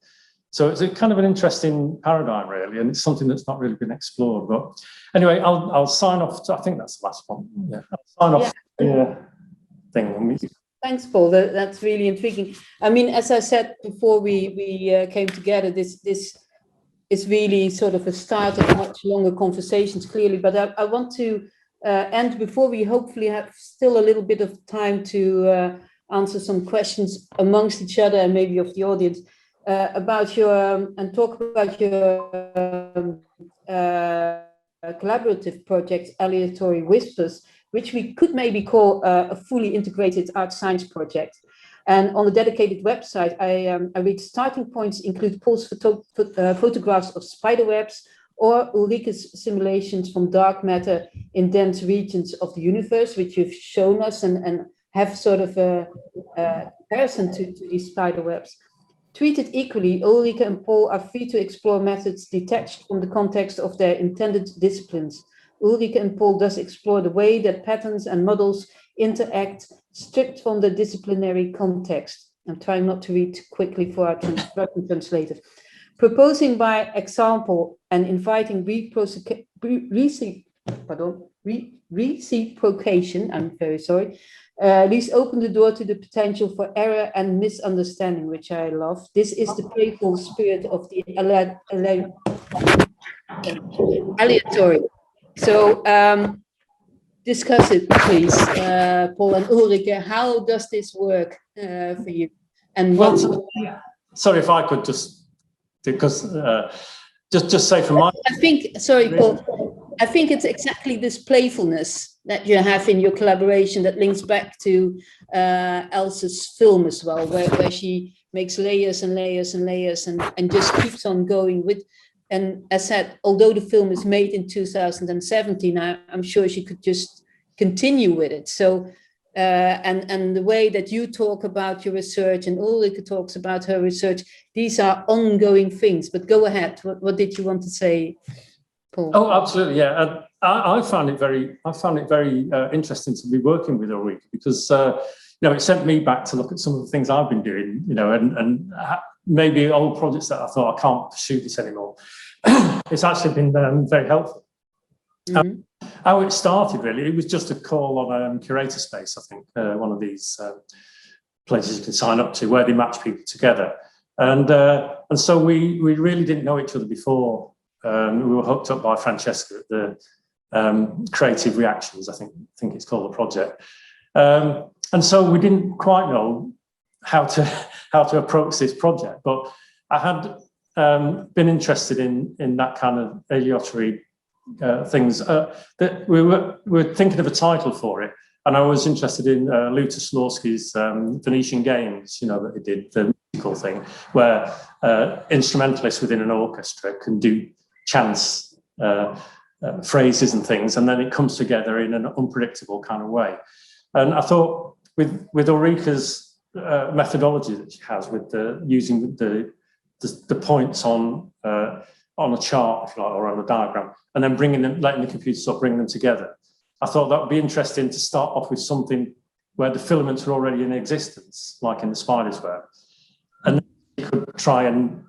So it's a kind of an interesting paradigm, really, and it's something that's not really been explored. But anyway, I'll sign off. I think that's the last one. Yeah, I'll sign off the thing. Thanks, Paul. That's really intriguing. I mean, as I said before we came together, this is really sort of a start of much longer conversations, clearly. But I want to end before we hopefully have still a little bit of time to answer some questions amongst each other and maybe of the audience about and talk about your collaborative project, Alliatori Whispers, which we could maybe call a fully integrated art science project. And on the dedicated website, I read starting points include Paul's photographs of spiderwebs or Ulrike's simulations from dark matter in dense regions of the universe, which you've shown us and have sort of a comparison to these spiderwebs. Treated equally, Ulrike and Paul are free to explore methods detached from the context of their intended disciplines. Ulrike and Paul thus explore the way that patterns and models interact stripped from the disciplinary context. I'm trying not to read quickly for our translator. Proposing by example and inviting reciprocation, I'm very sorry, leaves open the door to the potential for error and misunderstanding, which I love. This is the playful spirit of the Alliatori. So discuss it, please, Paul and Ulrike. How does this work for you? And sorry if I could just because just say from my... I think, sorry, Paul, I think it's exactly this playfulness that you have in your collaboration that links back to Elsa's film as well, where she makes layers and layers and layers and just keeps on going with. And as said, although the film is made in 2017, I'm sure she could just continue with it. So, and the way that you talk about your research and Ulrike talks about her research, these are ongoing things. But go ahead. What did you want to say, Paul? Oh, absolutely, yeah. I found it very interesting to be working with Ulrike because it sent me back to look at some of the things I've been doing, and maybe old projects that I thought I can't pursue this anymore. It's actually been very helpful. Mm-hmm. How it started, really, it was just a call on Curator Space, I think, one of these places you can sign up to where they match people together. And so we really didn't know each other before. We were hooked up by Francesca at the Creative Reactions, I think it's called the project. And so we didn't quite know how to approach this project, but I had been interested in that kind of Alliatori things. That we were thinking of a title for it, and I was interested in Luta Slorski's Venetian Games, that he did, the musical thing, where instrumentalists within an orchestra can do chants, phrases and things, and then it comes together in an unpredictable kind of way. And I thought with Ulrike's methodology that she has with using the points on a chart, if you like, or on a diagram, and then letting the computer sort of bring them together. I thought that would be interesting to start off with something where the filaments are already in existence, like in the spider's web, and then you could try and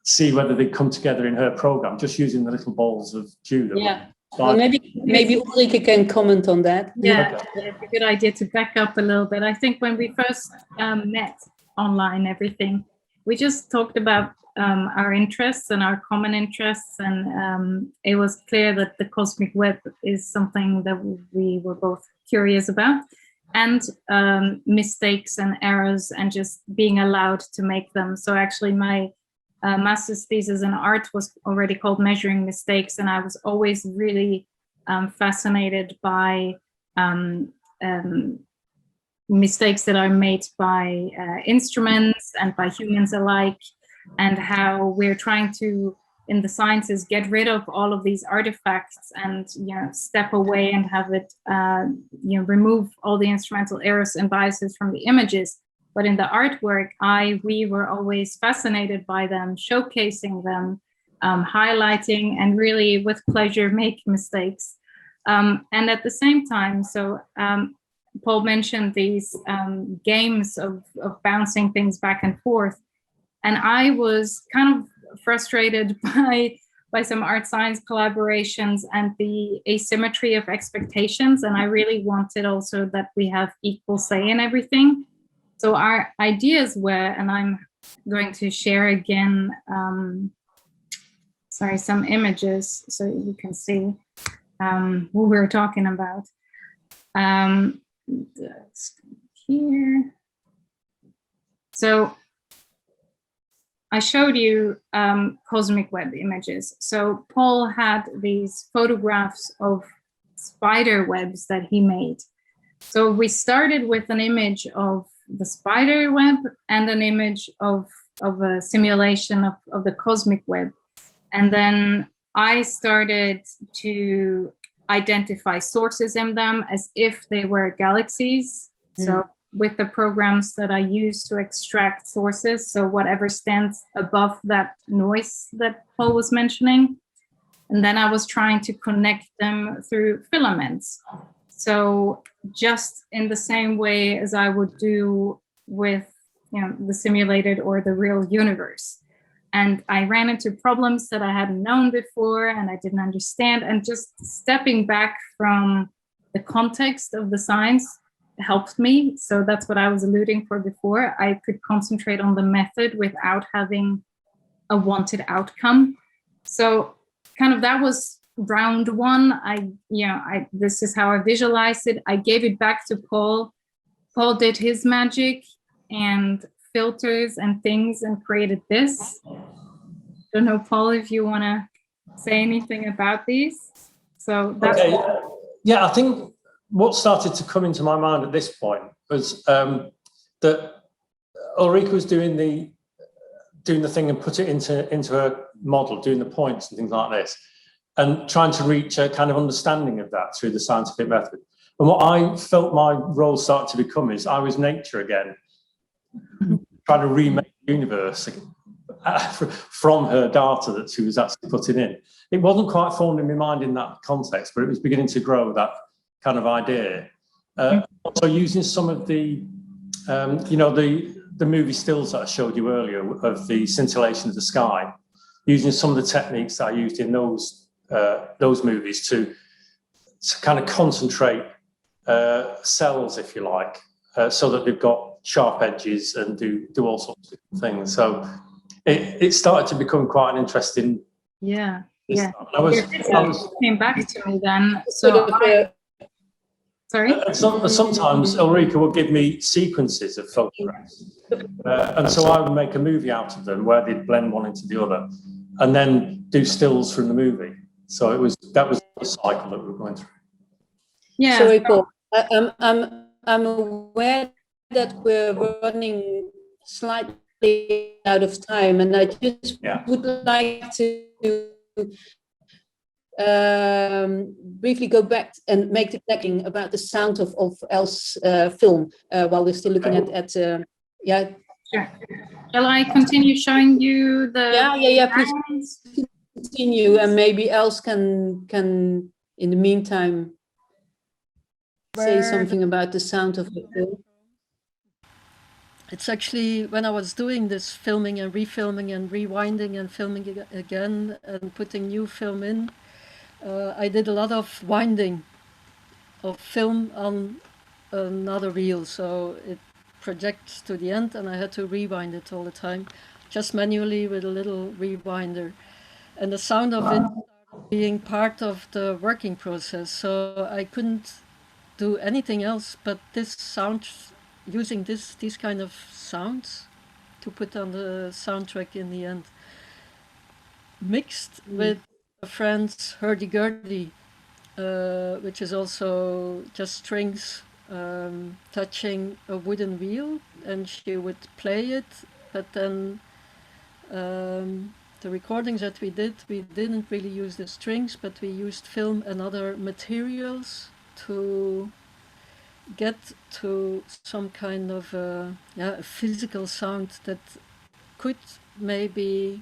see whether they come together in her program, just using the little balls of dew. Yeah. Well, maybe Ulrike can comment on that. Yeah, okay. It's a good idea to back up a little bit. I think when we first met online, everything, we just talked about our interests and our common interests, and it was clear that the cosmic web is something that we were both curious about, and mistakes and errors and just being allowed to make them. So actually my master's thesis in art was already called Measuring Mistakes, and I was always really fascinated by mistakes that are made by instruments and by humans alike, and how we're trying to, in the sciences, get rid of all of these artifacts and step away and have it remove all the instrumental errors and biases from the images. But in the artwork, we were always fascinated by them, showcasing them, highlighting, and really with pleasure make mistakes. And at the same time, so Paul mentioned these games of bouncing things back and forth. And I was kind of frustrated by some art science collaborations and the asymmetry of expectations. And I really wanted also that we have equal say in everything. So our ideas were, and I'm going to share again, some images so you can see what we're talking about. Here. So I showed you cosmic web images. So Paul had these photographs of spider webs that he made. So we started with an image of the spider web and an image of a simulation of the cosmic web. And then I started to identify sources in them as if they were galaxies. So with the programs that I use to extract sources, so whatever stands above that noise that Paul was mentioning. And then I was trying to connect them through filaments. So just in the same way as I would do with the simulated or the real universe. And I ran into problems that I hadn't known before and I didn't understand. And just stepping back from the context of the science helped me. So that's what I was alluding for before. I could concentrate on the method without having a wanted outcome. So kind of that was round one. This is how I visualized it. I gave it back to Paul. Paul did his magic and filters and things and created this. don't know, Paul, if you want to say anything about these. So that's okay. Yeah, I think what started to come into my mind at this point was that Ulrike was doing the thing and put it into her model, doing the points and things like this, and trying to reach a kind of understanding of that through the scientific method. And what I felt my role started to become is I was nature again, trying to remake the universe from her data that she was actually putting in. It wasn't quite formed in my mind in that context, but it was beginning to grow, that kind of idea. Also using some of the, the movie stills that I showed you earlier of the scintillation of the sky, using some of the techniques that I used in those movies to kind of concentrate cells, if you like, so that they've got sharp edges and do all sorts of things. So it started to become quite an interesting. Yeah. Came back to me then. So sorry. Sometimes Ulrike will give me sequences of photographs, and so I would make a movie out of them where they'd blend one into the other, and then do stills from the movie. So that was the cycle that we were going through. Yeah. Sorry, Paul. I'm aware that we're running slightly out of time, and I just would like to briefly go back and make the connecting about the sound of Elle's film while we're still looking at yeah. Sure. Shall I continue showing you the? Yeah. Please continue, and maybe Else can in the meantime say something about the sound of the film. It's actually when I was doing this filming and refilming and rewinding and filming again and putting new film in, I did a lot of winding of film on another reel, so it projects to the end and I had to rewind it all the time, just manually with a little rewinder. And the sound of it being part of the working process, so I couldn't do anything else but this sound, using these kind of sounds to put on the soundtrack in the end, mixed with a friend's hurdy-gurdy, which is also just strings touching a wooden wheel, and she would play it, but then the recordings that we didn't really use the strings, but we used film and other materials to get to some kind of a physical sound that could maybe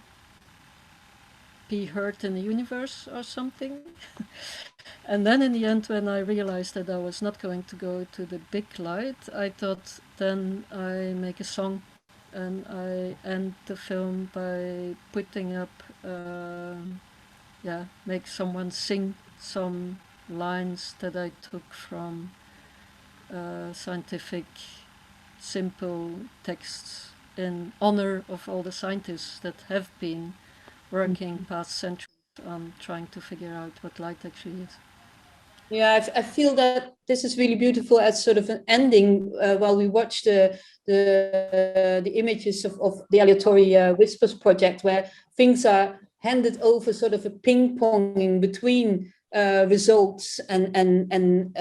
be heard in the universe or something. And then in the end, when I realized that I was not going to go to the big light, I thought then I make a song and I end the film by putting up, make someone sing some lines that I took from scientific simple texts in honor of all the scientists that have been working past centuries on trying to figure out what light actually is. Yeah, I feel that this is really beautiful as sort of an ending while we watch the images of the Alliatori Whispers project, where things are handed over, sort of a ping-ponging between results and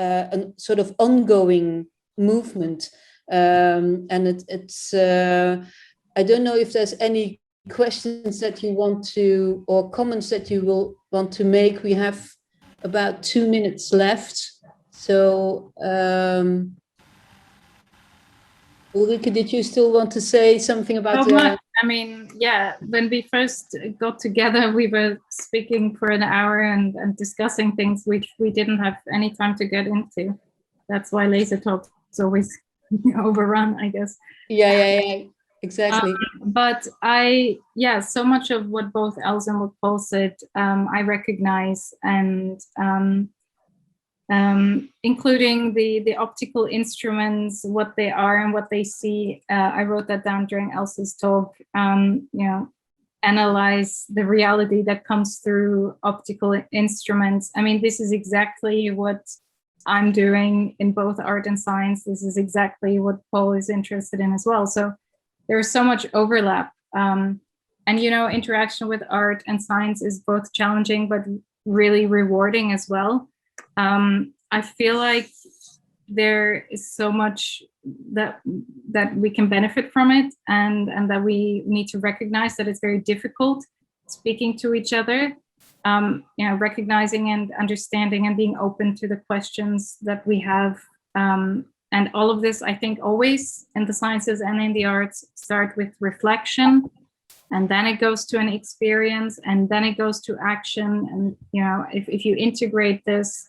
sort of ongoing movement. And it's I don't know if there's any questions that you want to, or comments that you will want to make. We have about 2 minutes left. So, Ulrike, did you still want to say something about I mean, yeah, when we first got together, we were speaking for an hour and discussing things which we didn't have any time to get into. That's why laser talks always overrun, I guess. Yeah, exactly. But so much of what both Els and what Paul said, I recognize, and including the optical instruments, what they are and what they see. I wrote that down during Elsa's talk. Analyze the reality that comes through optical instruments. I mean, this is exactly what I'm doing in both art and science. This is exactly what Paul is interested in as well. So there's so much overlap. And, you know, interaction with art and science is both challenging, but really rewarding as well. I feel like there is so much that we can benefit from it, and that we need to recognize that it's very difficult speaking to each other, you know, recognizing and understanding and being open to the questions that we have. And all of this, I think, always in the sciences and in the arts start with reflection, and then it goes to an experience, and then it goes to action. And, you know, if you integrate this,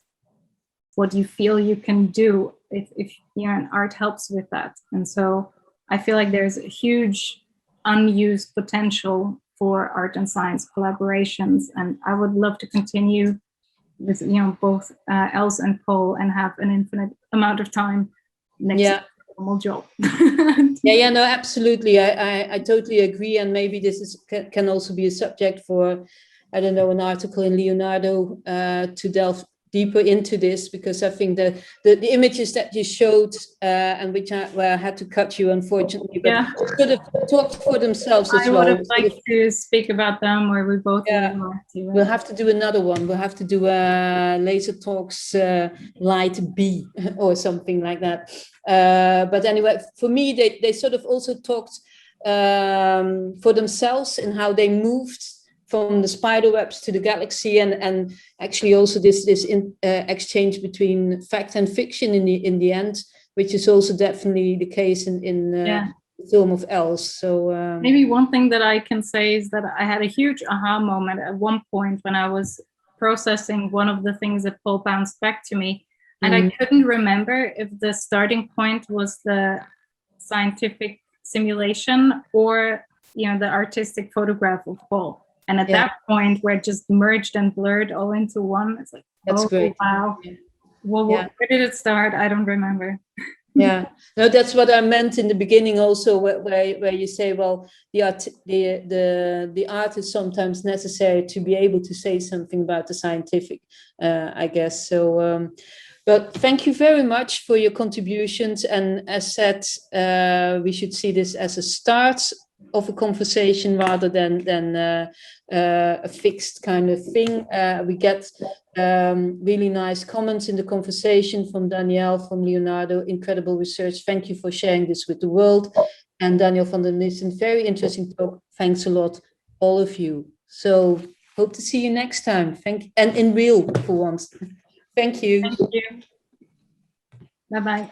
what you feel you can do, if you know, and art helps with that. And so I feel like there's a huge unused potential for art and science collaborations, and I would love to continue with, you know, both Els and Paul, and have an infinite amount of time next to the normal job. Yeah, no, absolutely. I totally agree, and maybe this can also be a subject for, I don't know, an article in Leonardo to delve deeper into this, because I think the images that you showed, and where I had to cut you, unfortunately, but sort of talked for themselves as well. I would have liked to speak about them, or we both would have liked to. We'll have to do another one. We'll have to do a Laser Talks Light B or something like that. But anyway, for me, they sort of also talked for themselves and how they moved from the spider webs to the galaxy, and actually also this exchange between fact and fiction in the end, which is also definitely the case in the film of Els. So maybe one thing that I can say is that I had a huge aha moment at one point when I was processing one of the things that Paul bounced back to me, and I couldn't remember if the starting point was the scientific simulation or, you know, the artistic photograph of Paul. And at that point, where it just merged and blurred all into one, it's like, that's great. Wow. Well, where did it start? I don't remember. Yeah, no, that's what I meant in the beginning also, where you say, well, the art is sometimes necessary to be able to say something about the scientific, I guess. So, but thank you very much for your contributions. And as said, we should see this as a start of a conversation rather than a fixed kind of thing. We get really nice comments in the conversation from Danielle, from Leonardo. Incredible research. Thank you for sharing this with the world. And Daniel van der Nissen, very interesting talk. Thanks a lot, all of you. So hope to see you next time. And in RIEL for once. Thank you. Thank you. Bye-bye.